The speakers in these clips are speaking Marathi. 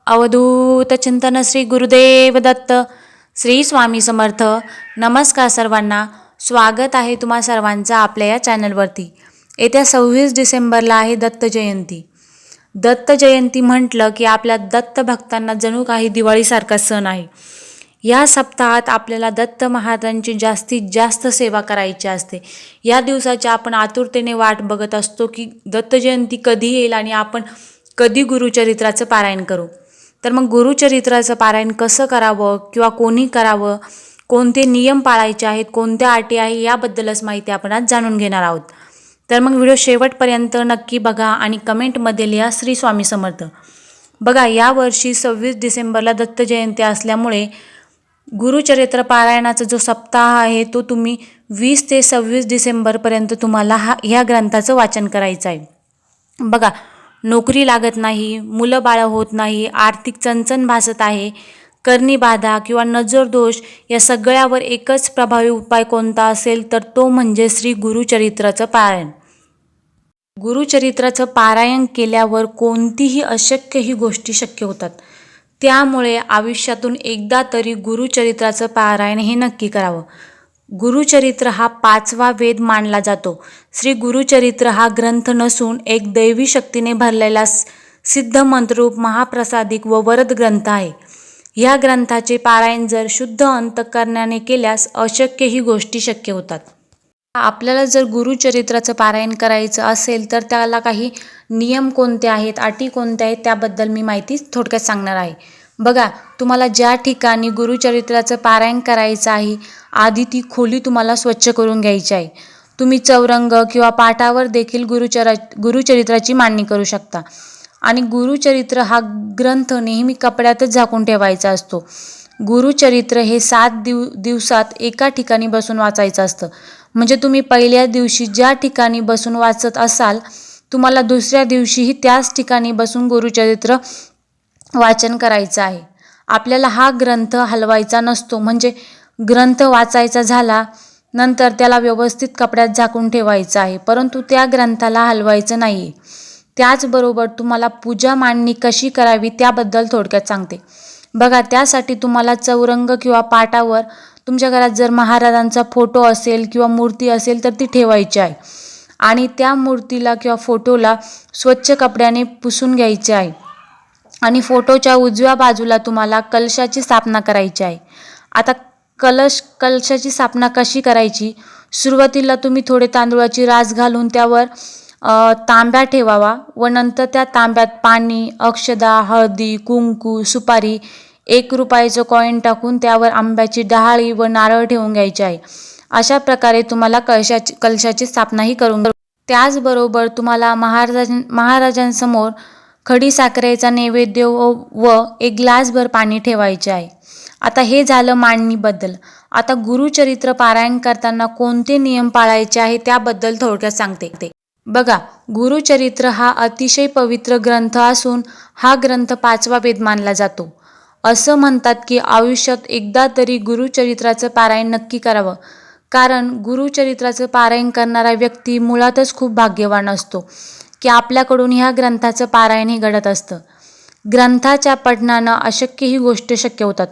अवधूत चिंतन श्री गुरुदेव दत्त. श्री स्वामी समर्थ. नमस्कार सर्वांना. स्वागत आहे तुम्हा सर्वांचं आपल्या या चॅनलवरती. येत्या 26 डिसेंबरला आहे दत्त जयंती. दत्त जयंती म्हटलं की आपल्या दत्त भक्तांना जणू काही दिवाळीसारखा सण आहे. या सप्ताहात आपल्याला दत्त महाराजांची जास्तीत जास्त सेवा करायची असते. या दिवसाची आपण आतुरतेने वाट बघत असतो की दत्त जयंती कधी येईल आणि आपण कधी गुरुचरित्राचं पारायण करू. तर मग गुरुचरित्राचं पारायण कसं करावं किंवा कोणी करावं, कोणते नियम पाळायचे आहेत, कोणत्या अटी आहे, याबद्दलच माहिती आपण आज जाणून घेणार आहोत. तर मग व्हिडिओ शेवटपर्यंत नक्की बघा आणि कमेंटमध्ये लिहा श्री स्वामी समर्थ. बघा, यावर्षी 26 डिसेंबरला दत्त जयंती असल्यामुळे गुरुचरित्र पारायणाचा जो सप्ताह आहे तो तुम्ही 20 ते 26 डिसेंबरपर्यंत तुम्हाला ह्या ग्रंथाचं वाचन करायचं आहे. बघा, नोकरी लागत नाही, मुलं बाळं होत नाही, आर्थिक चणचण भासत आहे, करणी बाधा किंवा नजर दोष, या सगळ्यावर एकच प्रभावी उपाय कोणता असेल तर तो म्हणजे श्री गुरुचरित्राचं पारायण. गुरुचरित्राचं पारायण केल्यावर कोणतीही अशक्य ही गोष्टी शक्य होतात. त्यामुळे आयुष्यातून एकदा तरी गुरुचरित्राचं पारायण हे नक्की करावं. गुरुचरित्र हा 5वा वेद मानला जातो. श्री गुरुचरित्र हा ग्रंथ नसून एक दैवी शक्तीने भरलेला सिद्ध मंत्ररूप महाप्रसादिक व वरद ग्रंथ आहे. या ग्रंथाचे पारायण जर शुद्ध अंतःकरणाने केल्यास अशक्य ही गोष्टी शक्य होतात. आपल्याला जर गुरुचरित्राचं पारायण करायचं असेल तर त्याला काही नियम कोणते आहेत, अटी कोणत्या आहेत, त्याबद्दल मी माहिती थोडक्यात सांगणार आहे. बघा, तुम्हाला ज्या ठिकाणी गुरुचरित्राचं पारायण करायचं आहे आधी ती खोली तुम्हाला स्वच्छ करून घ्यायची आहे. तुम्ही चौरंग किंवा पाटावर देखील गुरुचरित्राची मांडणी करू शकता. आणि गुरुचरित्र हा ग्रंथ नेहमी कपड्यातच झाकून ठेवायचा असतो. गुरुचरित्र हे 7 दिवसात एका ठिकाणी बसून वाचायचं असतं. म्हणजे तुम्ही पहिल्या दिवशी ज्या ठिकाणी बसून वाचत असाल तुम्हाला दुसऱ्या दिवशीही त्याच ठिकाणी बसून गुरुचरित्र वाचन करायचं आहे. आपल्याला हा ग्रंथ हलवायचा नसतो. म्हणजे ग्रंथ वाचायचा झाला नंतर त्याला व्यवस्थित कपड्यात झाकून ठेवायचं आहे, परंतु त्या ग्रंथाला हलवायचं नाही. त्याचबरोबर तुम्हाला पूजा मांडणी कशी करावी त्याबद्दल थोडक्यात सांगते. बघा, त्यासाठी तुम्हाला चौरंग किंवा पाटावर तुमच्या घरात जर महाराजांचा फोटो असेल किंवा मूर्ती असेल तर ती ठेवायची आहे. आणि त्या मूर्तीला किंवा फोटोला स्वच्छ कपड्याने पुसून घ्यायचे आहे. आणि फोटोच्या उजव्या बाजूला तुम्हाला कलशाची स्थापना करायची आहे. आता कलशाची स्थापना कशी करायची? सुरुवातीला तुम्ही थोडे तांदूळाची रास घालून त्यावर तांब्या ठेवावा व नंतर त्या तांब्यात पाणी, अक्षदा, हळदी, कुंकू, सुपारी, 1 रुपयाचं कॉईन टाकून त्यावर आंब्याची डहाळी व नारळ ठेवून घ्यायचे आहे. अशा प्रकारे तुम्हाला कलशाची स्थापनाही करून. त्याचबरोबर तुम्हाला महाराजांसमोर खडी साखरेचा नैवेद्य व 1 ग्लासभर पाणी ठेवायचे आहे. आता हे झालं मांडणीबद्दल. आता गुरुचरित्र पारायण करताना कोणते नियम पाळायचे आहे त्याबद्दल थोडक्यात सांगते. बघा, गुरुचरित्र हा अतिशय पवित्र ग्रंथ असून हा ग्रंथ 5वा वेद मानला जातो. असं म्हणतात की आयुष्यात एकदा तरी गुरुचरित्राचं पारायण नक्की करावं. कारण गुरुचरित्राचं पारायण करणारा व्यक्ती मुळातच खूप भाग्यवान असतो की आपल्याकडून ह्या ग्रंथाचं पारायण हे घडत असतं. ग्रंथाच्या पठणानं अशक्य ही गोष्ट शक्य होतात.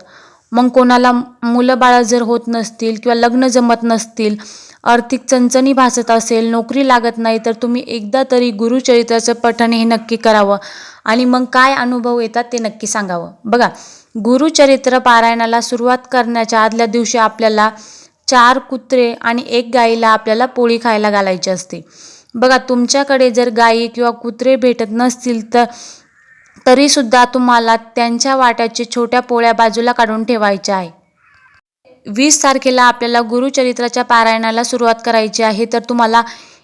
मग कोणाला मुलं बाळं जर होत नसतील किंवा लग्न जमत नसतील, आर्थिक चणचणी भासत असेल, नोकरी लागत नाही, तर तुम्ही एकदा तरी गुरुचरित्राचं पठण हे नक्की करावं आणि मग काय अनुभव येतात ते नक्की सांगावं. बघा, गुरुचरित्र पारायणाला सुरुवात करण्याच्या आदल्या दिवशी आपल्याला 4 कुत्रे आणि 1 गाईला आपल्याला पोळी खायला घालायची असते. बघा, तुमच्याकडे जर गायी किंवा कुत्रे भेटत नसतील तरी सुद्धा तुम्हाला त्यांच्या वाट्याचे छोट्या पोळ्या बाजूला काढून ठेवायच्या आहे. 20 तारखेला आपल्याला गुरुचरित्राच्या पारायणाला सुरुवात करायची आहे, तर तुम्हाला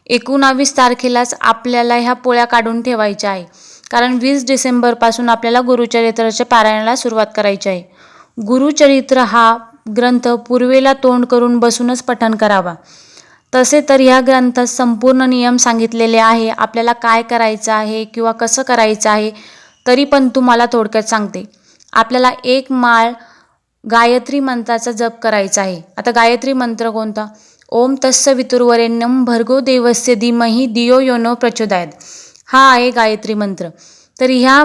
19 तारखेलाच आपल्याला ह्या पोळ्या काढून ठेवायच्या आहे. कारण 20 डिसेंबरपासून आपल्याला गुरुचरित्राच्या पारायणाला सुरुवात करायची आहे. गुरुचरित्र हा ग्रंथ पूर्वेला तोंड करून बसूनच पठण करावा. तसे तर ह्या ग्रंथात संपूर्ण नियम सांगितलेले आहे, आपल्याला काय करायचं आहे किंवा कसं करायचं आहे. तरी पण तुम्हाला थोडक्यात सांगते. आपल्याला 1 माळ गायत्री मंत्राचा जप करायचा आहे. आता गायत्री मंत्र कोणता? ओम तस्य वितुर्वरेण्यं भर्गो देवस्य धीमहि धियो यो न प्रचोदयात्. हा आहे गायत्री मंत्र. तर ह्या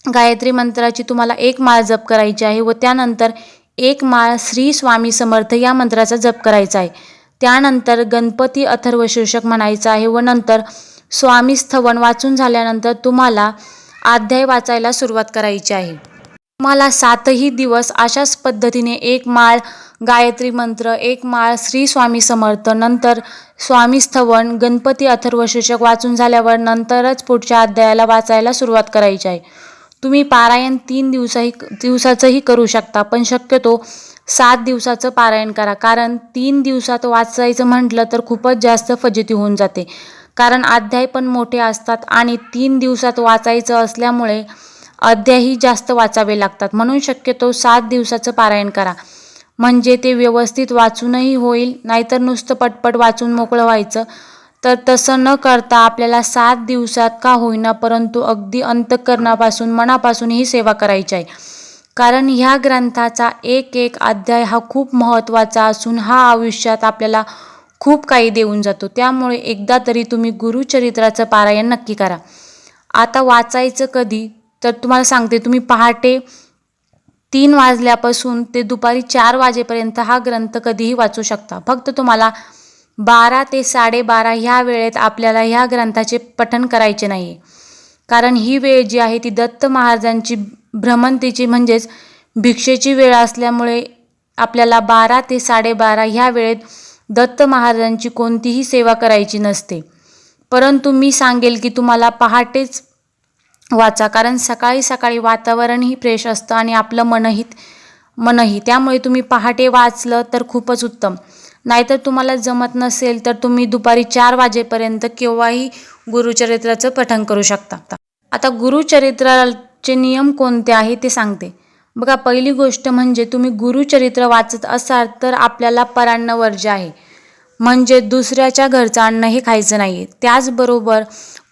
गायत्री मंत्राची तुम्हाला एक माळ जप करायची आहे व त्यानंतर एक माळ श्री स्वामी समर्थ या मंत्राचा जप करायचा आहे. त्यानंतर गणपती अथर्व शीर्षक म्हणायचं आहे व नंतर स्वामी स्थवन वाचून झाल्यानंतर तुम्हाला अध्याय वाचायला सुरुवात करायची आहे. तुम्हाला 7ही दिवस अशाच पद्धतीने एक माळ गायत्री मंत्र, एक माळ श्री स्वामी समर्थ, नंतर स्वामी स्थवन, गणपती अथर्व शीर्षक वाचून झाल्यावर नंतरच पुढच्या अध्यायाला वाचायला सुरुवात करायची आहे. तुम्ही पारायण 3 दिवसाचंही करू शकता, पण शक्यतो 7 दिवसाचं पारायण करा. कारण 3 दिवसात वाचायचं म्हटलं तर खूपच जास्त फजिती होऊन जाते. कारण अध्याय पण मोठे असतात आणि 3 दिवसात वाचायचं असल्यामुळे अध्यायही जास्त वाचावे लागतात. म्हणून शक्यतो 7 दिवसाचं पारायण करा, म्हणजे ते व्यवस्थित वाचूनही होईल. नाहीतर नुसतं पटपट वाचून मोकळं व्हायचं. तर तसं न करता आपल्याला 7 दिवसात का होईना परंतु अगदी अंतःकरणापासून मनापासून ही सेवा करायची आहे. कारण ह्या ग्रंथाचा एक एक अध्याय हा खूप महत्त्वाचा असून हा आयुष्यात आपल्याला खूप काही देऊन जातो. त्यामुळे एकदा तरी तुम्ही गुरुचरित्राचं पारायण नक्की करा. आता वाचायचं कधी तर तुम्हाला सांगते, तुम्ही पहाटे 3 वाजल्यापासून ते दुपारी 4 वाजेपर्यंत हा ग्रंथ कधीही वाचू शकता. फक्त तुम्हाला 12 ते 12:30 ह्या वेळेत आपल्याला ह्या ग्रंथाचे पठण करायचे नाही. कारण ही वेळ जी आहे ती दत्त महाराजांची भ्रमंतीची म्हणजेच भिक्षेची वेळ असल्यामुळे आपल्याला 12 ते 12:30 ह्या वेळेत दत्त महाराजांची कोणतीही सेवा करायची नसते. परंतु मी सांगेल की तुम्हाला पहाटेच वाचा, कारण सकाळी सकाळी वातावरणही फ्रेश असतं आणि आपलं मनही. त्यामुळे तुम्ही पहाटे वाचलं तर खूपच उत्तम. नाहीतर तुम्हाला जमत नसेल तर तुम्ही दुपारी 4 वाजेपर्यंत केव्हाही गुरुचरित्राचं पठण करू शकता. आता गुरुचरित्राचे नियम कोणते आहे ते सांगते. बघा, पहिली गोष्ट म्हणजे तुम्ही गुरुचरित्र वाचत असाल तर आपल्याला परान्न वर्ज्य आहे, म्हणजे दुसऱ्याच्या घरचं अन्न हे खायचं नाही. त्याचबरोबर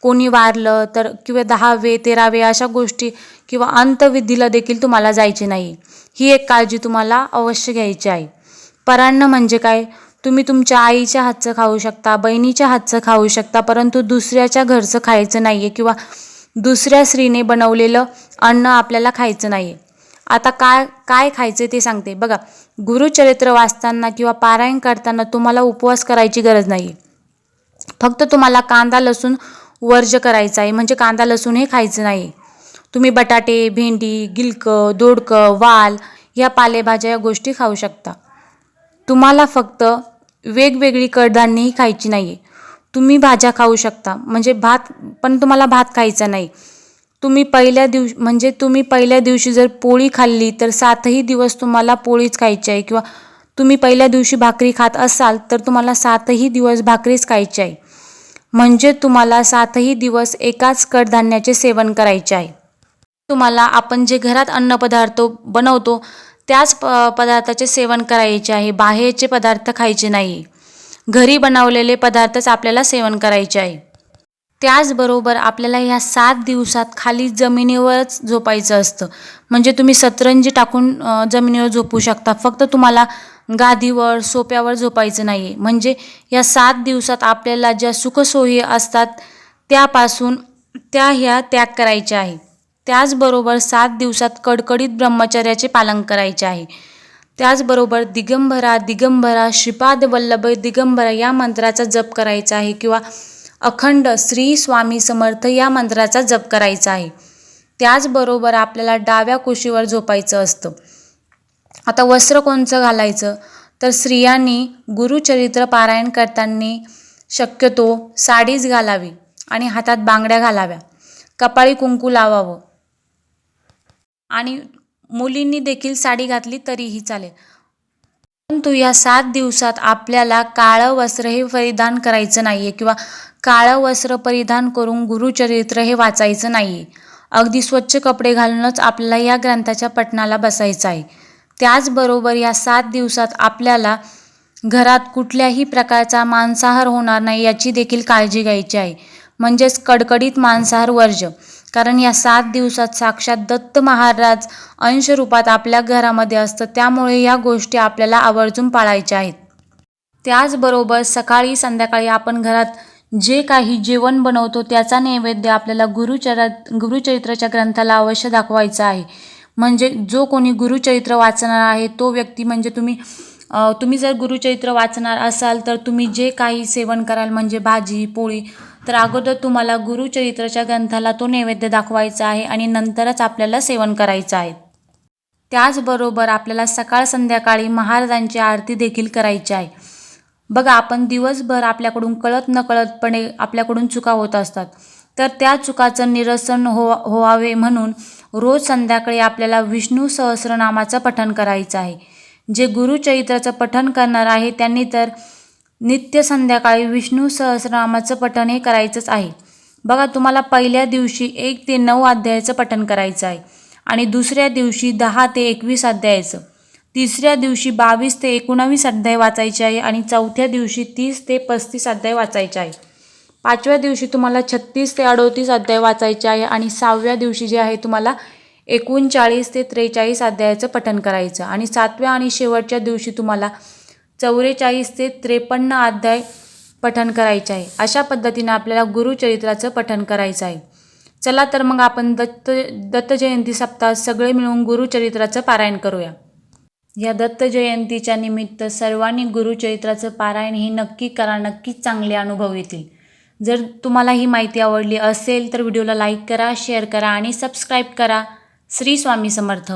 कोणी वारलं तर किंवा 10वे 13वे अशा गोष्टी किंवा अंत्यविधीला देखील तुम्हाला जायचे नाही. ही एक काळजी तुम्हाला अवश्य घ्यायची आहे. परान्न म्हणजे काय? तुम्ही तुमच्या आईच्या हातचं खाऊ शकता, बहिणीच्या हातचं खाऊ शकता, परंतु दुसऱ्याच्या घरचं खायचं नाही आहे किंवा दुसऱ्या स्त्रीने बनवलेलं अन्न आपल्याला खायचं नाही आहे. आता काय खायचं ते सांगते. बघा, गुरुचरित्र वाचताना किंवा पारायण करताना तुम्हाला उपवास करायची गरज नाही. फक्त तुम्हाला कांदा लसूण वर्ज्य करायचा आहे, म्हणजे कांदा लसूण हे खायचं नाही. तुम्ही बटाटे, भेंडी, गिलकं, दोडकं, वाल या पालेभाज्या या गोष्टी खाऊ शकता. तुम्हाला फक्त वेगवेगळी कडधान्येही खायची नाही. तुम्ही भाज्या खाऊ शकता, म्हणजे भात, पण तुम्हाला भात खायचा नाही. तुम्ही पहिल्या दिवशी जर पोळी खाल्ली तर 7ही दिवस तुम्हाला पोळीच खायची आहे, किंवा तुम्ही पहिल्या दिवशी भाकरी खात असाल तर तुम्हाला 7ही दिवस भाकरीच खायची आहे. म्हणजे तुम्हाला 7ही दिवस एकाच कडधान्याचे सेवन करायचे आहे. तुम्हाला आपण जे घरात अन्नपदार्थ बनवतो त्याच पदार्थाचे सेवन करायचे आहे. बाहेरचे पदार्थ खायचे नाही. घरी बनवलेले पदार्थच आपल्याला सेवन करायचे आहे. त्याचबरोबर आपल्याला ह्या 7 दिवसात खाली जमिनीवरच झोपायचं असतं. म्हणजे तुम्ही सतरंजी टाकून जमिनीवर झोपू शकता. फक्त तुम्हाला गादीवर सोप्यावर झोपायचं नाही. म्हणजे या 7 दिवसात आपल्याला ज्या सुखसोयी असतात त्यापासून ह्या त्याग करायच्या आहे. त्याचबरोबर 7 दिवसात कडकडीत ब्रह्मचर्याचे पालन करायचे आहे. त्याचबरोबर दिगंबरा दिगंबरा श्रीपाद वल्लभ दिगंबरा या मंत्राचा जप करायचा आहे, किंवा अखंड श्री स्वामी समर्थ या मंत्राचा जप करायचा आहे. त्याचबरोबर आपल्याला डाव्या कुशीवर झोपायचं असतं. आता वस्त्र कोणचं घालायचं तर स्त्रियांनी गुरुचरित्र पारायण करताना शक्यतो साडीच घालावी आणि हातात बांगड्या घालाव्या, कपाळी कुंकू लावावं, आणि मुलींनी देखील साडी घातली तरीही चालेल. परंतु या 7 दिवसात आपल्याला काळं वस्त्र हे परिधान करायचं नाहीये, किंवा काळं वस्त्र परिधान करून गुरुचरित्र हे वाचायचं नाहीये. अगदी स्वच्छ कपडे घालूनच आपल्याला या ग्रंथाच्या पठणाला बसायचं आहे. त्याचबरोबर या 7 दिवसात आपल्याला घरात कुठल्याही प्रकारचा मांसाहार होणार नाही याची देखील काळजी घ्यायची आहे. म्हणजेच कडकडीत मांसाहार वर्ज्य. कारण या 7 दिवसात साक्षात दत्त महाराज अंश रूपात आपल्या घरामध्ये असतं. त्यामुळे या गोष्टी आपल्याला आवर्जून पाळायच्या आहेत. त्याचबरोबर सकाळी संध्याकाळी आपण घरात जे काही जेवण बनवतो त्याचा नैवेद्य आपल्याला गुरुचरित्राच्या ग्रंथाला अवश्य दाखवायचा आहे. म्हणजे जो कोणी गुरुचरित्र वाचणार आहे तो व्यक्ती म्हणजे तुम्ही जर गुरुचरित्र वाचणार असाल तर तुम्ही जे काही सेवन कराल म्हणजे भाजी पोळी, तर अगोदर तुम्हाला गुरुचरित्राच्या ग्रंथाला तो नैवेद्य दाखवायचा आहे आणि नंतरच आपल्याला सेवन करायचं आहे. त्याचबरोबर आपल्याला सकाळ संध्याकाळी महाराजांची आरती देखील करायची आहे. बघा, आपण दिवसभर आपल्याकडून कळत नकळतपणे आपल्याकडून चुका होत असतात, तर त्या चुकाचं निरसन व्हावे म्हणून रोज संध्याकाळी आपल्याला विष्णू सहस्रनामाचं पठण करायचं आहे. जे गुरुचरित्राचं पठण करणार आहे त्यांनी तर नित्य संध्याकाळी विष्णू सहस्रनामाचं पठण हे करायचंच आहे. बघा, तुम्हाला पहिल्या दिवशी 1 ते 9 अध्यायाचं पठण करायचं आहे आणि दुसऱ्या दिवशी 10 ते 21 अध्यायाचं, तिसऱ्या दिवशी 22 ते 19 अध्याय वाचायचे आहे आणि चौथ्या दिवशी 30 ते 35 अध्याय वाचायचे आहे. पाचव्या दिवशी तुम्हाला 36 ते 38 अध्याय वाचायचे आहे आणि 6व्या दिवशी जे आहे तुम्हाला 39 ते 43 अध्यायाचं पठण करायचं आणि 7व्या आणि शेवटच्या दिवशी तुम्हाला 44 ते 53 अध्याय पठण करायचे आहे. अशा पद्धतीने आपल्याला गुरुचरित्राचं पठण करायचं आहे. चला तर मग आपण दत्त जयंती सप्ताहात सगळे मिळून गुरुचरित्राचं पारायण करूया. या दत्त जयंतीच्या निमित्त सर्वांनी गुरुचरित्राचं पारायण हे नक्की करा, नक्कीच चांगले अनुभव येतील. जर तुम्हाला ही माहिती आवडली असेल तर व्हिडिओला लाईक करा, शेअर करा आणि सबस्क्राईब करा. श्री स्वामी समर्थ.